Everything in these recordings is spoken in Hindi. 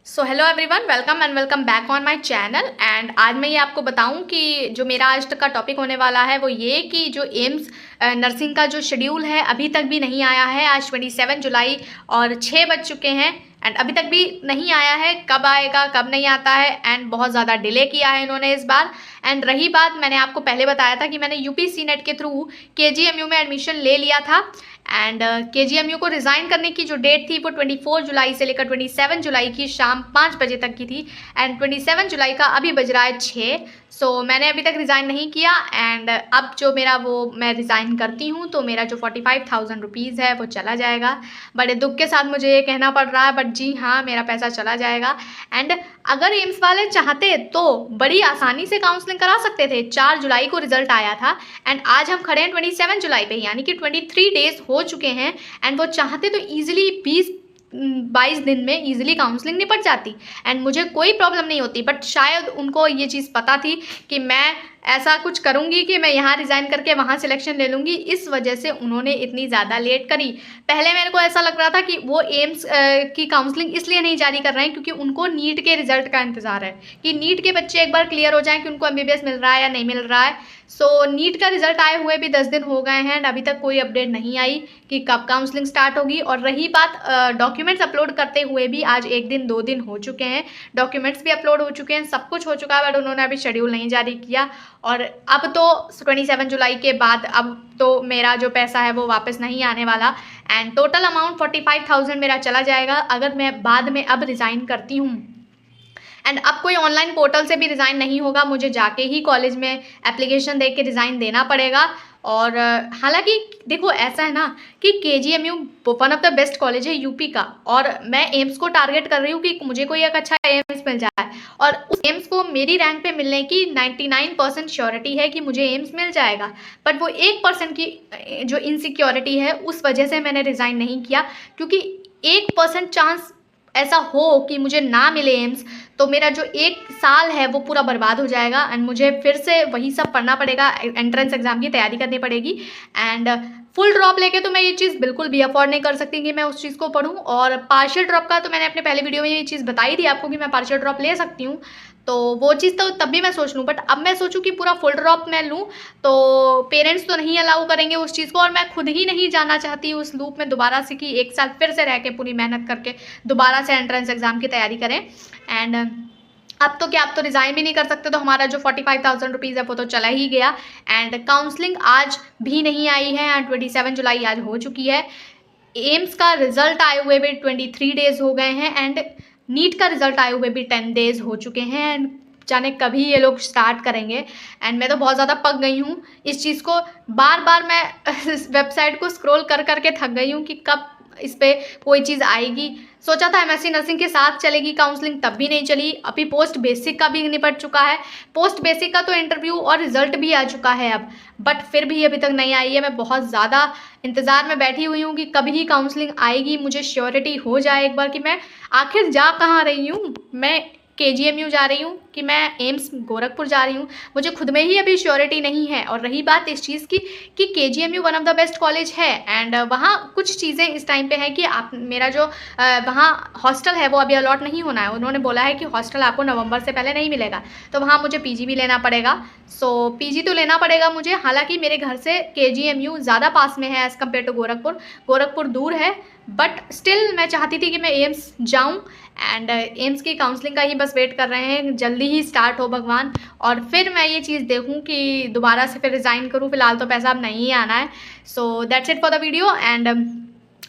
So hello everyone, welcome and welcome back on my channel. And आज मैं ये आपको बताऊं कि जो मेरा आज तक का टॉपिक होने वाला है वो ये कि जो एम्स नर्सिंग का जो शेड्यूल है अभी तक भी नहीं आया है। आज 27 जुलाई और 6 बज चुके हैं एंड अभी तक भी नहीं आया है। कब आएगा कब नहीं आता है एंड बहुत ज़्यादा डिले किया है इन्होंने इस बार। एंड रही बात, मैंने आपको पहले बताया था कि मैंने यूपीसी नेट के थ्रू केजीएमयू में एडमिशन ले लिया था एंड केजीएमयू को रिज़ाइन करने की जो डेट थी वो 24 जुलाई से लेकर 27 जुलाई की शाम 5 बजे तक की थी एंड 27 जुलाई का अभी बज रहा है 6। सो मैंने अभी तक रिज़ाइन नहीं किया एंड अब जो मेरा वो मैं रिज़ाइन करती हूँ तो मेरा जो 45,000 रुपीज़ है वो चला जाएगा। बड़े दुख के साथ मुझे ये कहना पड़ रहा है, बट जी हाँ, मेरा पैसा चला जाएगा। एंड अगर एम्स वाले चाहते तो बड़ी आसानी से काउंसलिंग करा सकते थे। 4 जुलाई को रिजल्ट आया था एंड आज हम खड़े हैं 27 जुलाई पे, यानी कि 23 डेज हो चुके हैं एंड वो चाहते तो ईजिली 20-22 दिन में ईजिली काउंसलिंग निपट जाती एंड मुझे कोई प्रॉब्लम नहीं होती। बट शायद उनको ये चीज़ पता थी कि मैं ऐसा कुछ करूँगी कि मैं यहाँ रिज़ाइन करके वहाँ सिलेक्शन ले लूँगी, इस वजह से उन्होंने इतनी ज़्यादा लेट करी। पहले मेरे को ऐसा लग रहा था कि वो एम्स की काउंसलिंग इसलिए नहीं जारी कर रहे हैं क्योंकि उनको नीट के रिज़ल्ट का इंतज़ार है कि नीट के बच्चे एक बार क्लियर हो जाएं कि उनको एमबीबीएस मिल रहा है या नहीं मिल रहा है। सो नीट का रिज़ल्ट आए हुए भी 10 दिन हो गए हैं एंड अभी तक कोई अपडेट नहीं आई कि कब काउंसलिंग स्टार्ट होगी। और रही बात डॉक्यूमेंट्स अपलोड करते हुए भी आज 1 दिन 2 दिन हो चुके हैं, डॉक्यूमेंट्स भी अपलोड हो चुके हैं, सब कुछ हो चुका है, बट उन्होंने अभी शेड्यूल नहीं जारी किया। और अब तो 27 जुलाई के बाद अब तो मेरा जो पैसा है वो वापस नहीं आने वाला एंड टोटल अमाउंट 45,000 मेरा चला जाएगा अगर मैं बाद में अब रिज़ाइन करती हूँ। एंड अब कोई ऑनलाइन पोर्टल से भी रिज़ाइन नहीं होगा, मुझे जाके ही कॉलेज में एप्लीकेशन दे के रिज़ाइन देना पड़ेगा। और हालांकि देखो ऐसा है ना कि KGMU one of the best college है यूपी का और मैं एम्स को टारगेट कर रही हूँ कि मुझे कोई एक अच्छा एम्स मिल जाए और उस एम्स को मेरी रैंक पे मिलने की 99% श्योरिटी है कि मुझे एम्स मिल जाएगा। बट वो 1% की जो इनसिक्योरिटी है उस वजह से मैंने रिज़ाइन नहीं किया, क्योंकि 1% चांस ऐसा हो कि मुझे ना मिले एम्स तो मेरा जो 1 साल है वो पूरा बर्बाद हो जाएगा एंड मुझे फिर से वही सब पढ़ना पड़ेगा, एंट्रेंस एग्ज़ाम की तैयारी करनी पड़ेगी। एंड फुल ड्रॉप लेके तो मैं ये चीज़ बिल्कुल भी अफोर्ड नहीं कर सकती कि मैं उस चीज़ को पढूं। और पार्शियल ड्रॉप का तो मैंने अपने पहले वीडियो में ये चीज़ बताई थी आपको कि मैं पार्शियल ड्रॉप ले सकती हूँ, तो वो चीज़ तो तब भी मैं सोच लूँ। बट अब मैं सोचूँ कि पूरा फुल ड्रॉप मैं लूँ तो पेरेंट्स तो नहीं अलाउ करेंगे उस चीज़ को और मैं खुद ही नहीं जाना चाहती उस लूप में दोबारा से कि 1 साल फिर से रह के पूरी मेहनत करके दोबारा से एंट्रेंस एग्ज़ाम की तैयारी करें। एंड अब तो क्या, अब तो रिज़ाइन भी नहीं कर सकते, तो हमारा जो 45,000 रुपीज़ है वो तो चला ही गया। एंड काउंसलिंग आज भी नहीं आई है एंड 27 जुलाई आज हो चुकी है। एम्स का रिज़ल्ट आए हुए भी 23 डेज़ हो गए हैं एंड नीट का रिज़ल्ट आए हुए भी 10 डेज़ हो चुके हैं एंड जाने कभी ये लोग स्टार्ट करेंगे। एंड मैं तो बहुत ज़्यादा पक गई हूँ इस चीज़ को, बार बार मैं वेबसाइट को स्क्रॉल कर करके थक गई हूँ कि कब इस पर कोई चीज़ आएगी। सोचा था एमएससी नर्सिंग के साथ चलेगी काउंसलिंग, तब भी नहीं चली। अभी पोस्ट बेसिक का भी निपट चुका है, पोस्ट बेसिक का तो इंटरव्यू और रिजल्ट भी आ चुका है अब, बट फिर भी अभी तक नहीं आई है। मैं बहुत ज़्यादा इंतज़ार में बैठी हुई हूँ कि कभी ही काउंसलिंग आएगी, मुझे श्योरिटी हो जाए एक बार कि मैं आखिर जा कहाँ रही हूँ। मैं केजीएमयू जा रही हूँ कि मैं एम्स गोरखपुर जा रही हूँ, मुझे खुद में ही अभी श्योरिटी नहीं है। और रही बात इस चीज़ की कि KGMU one of the best college है एंड वहाँ कुछ चीज़ें इस टाइम पे है कि आप मेरा जो वहाँ हॉस्टल है वो अभी अलॉट नहीं होना है। उन्होंने बोला है कि हॉस्टल आपको नवंबर से पहले नहीं मिलेगा, तो वहाँ मुझे पीजी भी लेना पड़ेगा। सो पीजी तो लेना पड़ेगा मुझे, हालांकि मेरे घर से केजीएमयू ज़्यादा पास में है एज़ कम्पेयर टू गोरखपुर दूर है, बट स्टिल मैं चाहती थी कि मैं एम्स जाऊँ एंड एम्स की काउंसलिंग का ही बस वेट कर रहे हैं, जल्दी ही स्टार्ट हो भगवान, और फिर मैं ये चीज़ देखूं कि दोबारा से फिर रिज़ाइन करूं। फिलहाल तो पैसा अब नहीं आना है। So that's it for the video and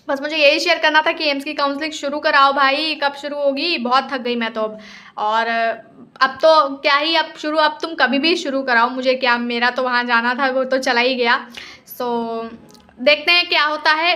बस मुझे यही शेयर करना था कि एम्स की काउंसलिंग शुरू कराओ भाई, कब शुरू होगी, बहुत थक गई मैं तो अब। और अब तो क्या ही अब तुम कभी भी शुरू कराओ, मुझे क्या, मेरा तो वहाँ जाना था वो तो चला ही गया। सो देखते हैं क्या होता है,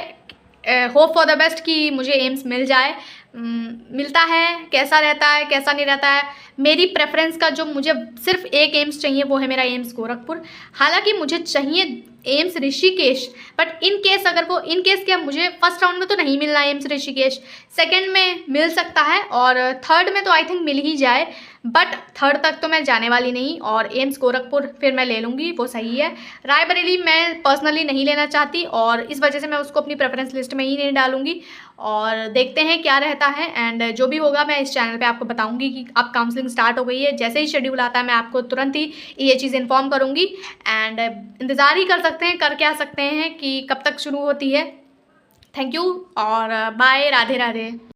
होप फॉर द बेस्ट कि मुझे एम्स मिल जाए। मिलता है, कैसा रहता है कैसा नहीं रहता है, मेरी प्रेफरेंस का जो मुझे सिर्फ एक एम्स चाहिए वो है मेरा एम्स गोरखपुर। हालांकि मुझे चाहिए AIIMS Rishikesh, but in case क्या मुझे फर्स्ट राउंड में तो नहीं मिलना है एम्स ऋषिकेश, सेकंड में मिल सकता है और थर्ड में तो आई थिंक मिल ही जाए। बट थर्ड तक तो मैं जाने वाली नहीं, और एम्स गोरखपुर फिर मैं ले लूँगी, वो सही है। रायबरेली मैं पर्सनली नहीं लेना चाहती, और इस वजह से मैं उसको अपनी प्रेफरेंस लिस्ट में ही नहीं डालूँगी, और देखते हैं क्या रहता है। एंड जो भी होगा मैं इस चैनल पे आपको बताऊंगी कि अब काउंसलिंग स्टार्ट हो गई है। जैसे ही शेड्यूल आता है मैं आपको तुरंत ही ये चीज़ इन्फॉर्म करूंगी, एंड इंतज़ार ही कर सकते हैं, कर क्या सकते हैं कि कब तक शुरू होती है। थैंक यू और बाय, राधे राधे।